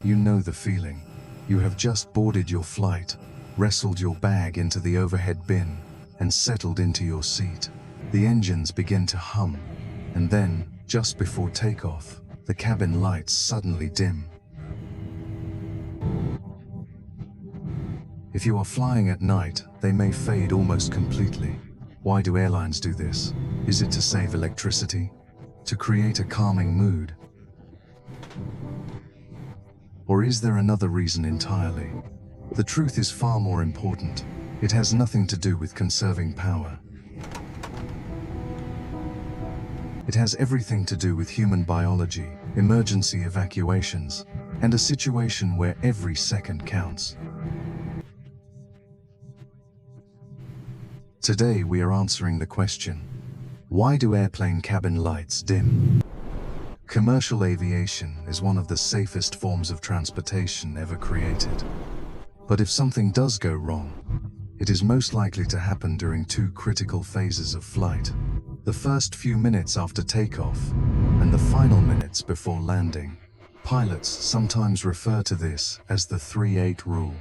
You know the feeling. You have just boarded your flight, wrestled your bag into the overhead bin, and settled into your seat. The engines begin to hum, and then, just before takeoff, the cabin lights suddenly dim. If you are flying at night, they may fade almost completely. Why do airlines do this? Is it to save electricity? To create a calming mood? Or is there another reason entirely? The truth is far more important. It has nothing to do with conserving power. It has everything to do with human biology, emergency evacuations, and a situation where every second counts. Today we are answering the question, why do airplane cabin lights dim? Commercial aviation is one of the safest forms of transportation ever created. But if something does go wrong, it is most likely to happen during two critical phases of flight: the first few minutes after takeoff and the final minutes before landing. Pilots sometimes refer to this as the 3-8 rule.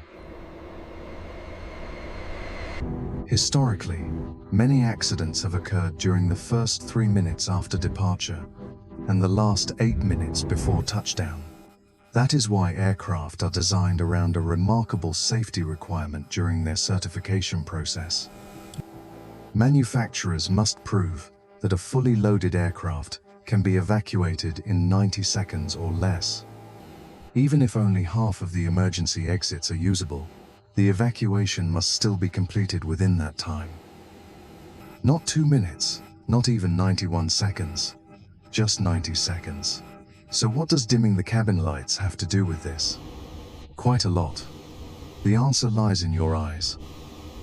Historically, many accidents have occurred during the first 3 minutes after departure and the last 8 minutes before touchdown. That is why aircraft are designed around a remarkable safety requirement during their certification process. Manufacturers must prove that a fully loaded aircraft can be evacuated in 90 seconds or less. Even if only half of the emergency exits are usable, the evacuation must still be completed within that time. Not 2 minutes, not even 91 seconds, just 90 seconds. So what does dimming the cabin lights have to do with this? Quite a lot. The answer lies in your eyes.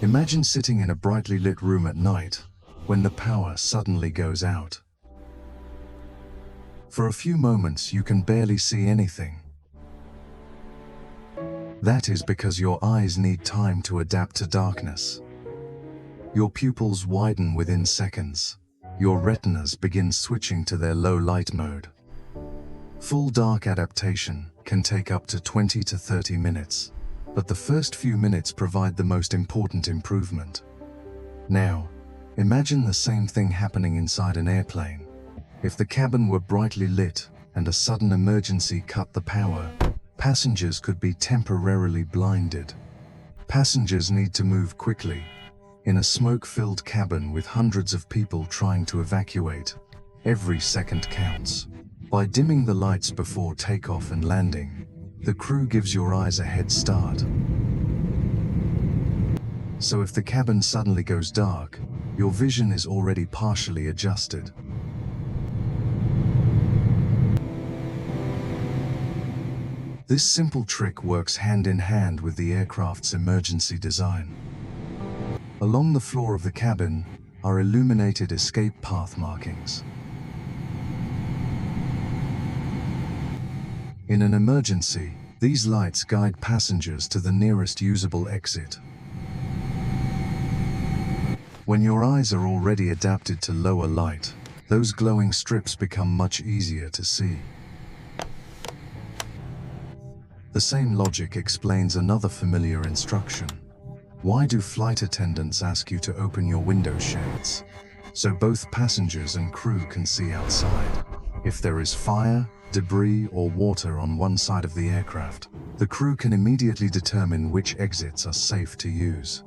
Imagine sitting in a brightly lit room at night when the power suddenly goes out. For a few moments you can barely see anything. That is because your eyes need time to adapt to darkness. Your pupils widen within seconds. Your retinas begin switching to their low light mode. Full dark adaptation can take up to 20 to 30 minutes, but the first few minutes provide the most important improvement. Now, imagine the same thing happening inside an airplane. If the cabin were brightly lit and a sudden emergency cut the power, passengers could be temporarily blinded. Passengers need to move quickly. In a smoke-filled cabin with hundreds of people trying to evacuate, every second counts. By dimming the lights before takeoff and landing, the crew gives your eyes a head start. So if the cabin suddenly goes dark, your vision is already partially adjusted. This simple trick works hand in hand with the aircraft's emergency design. Along the floor of the cabin are illuminated escape path markings. In an emergency, these lights guide passengers to the nearest usable exit. When your eyes are already adapted to lower light, those glowing strips become much easier to see. The same logic explains another familiar instruction. Why do flight attendants ask you to open your window shades? So both passengers and crew can see outside. If there is fire, debris, or water on one side of the aircraft, the crew can immediately determine which exits are safe to use.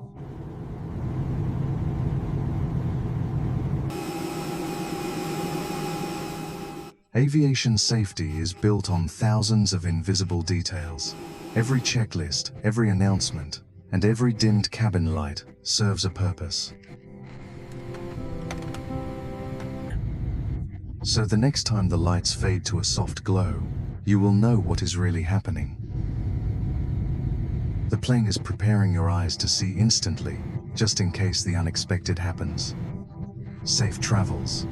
Aviation safety is built on thousands of invisible details. Every checklist, every announcement, and every dimmed cabin light serves a purpose. So the next time the lights fade to a soft glow, you will know what is really happening. The plane is preparing your eyes to see instantly, just in case the unexpected happens. Safe travels.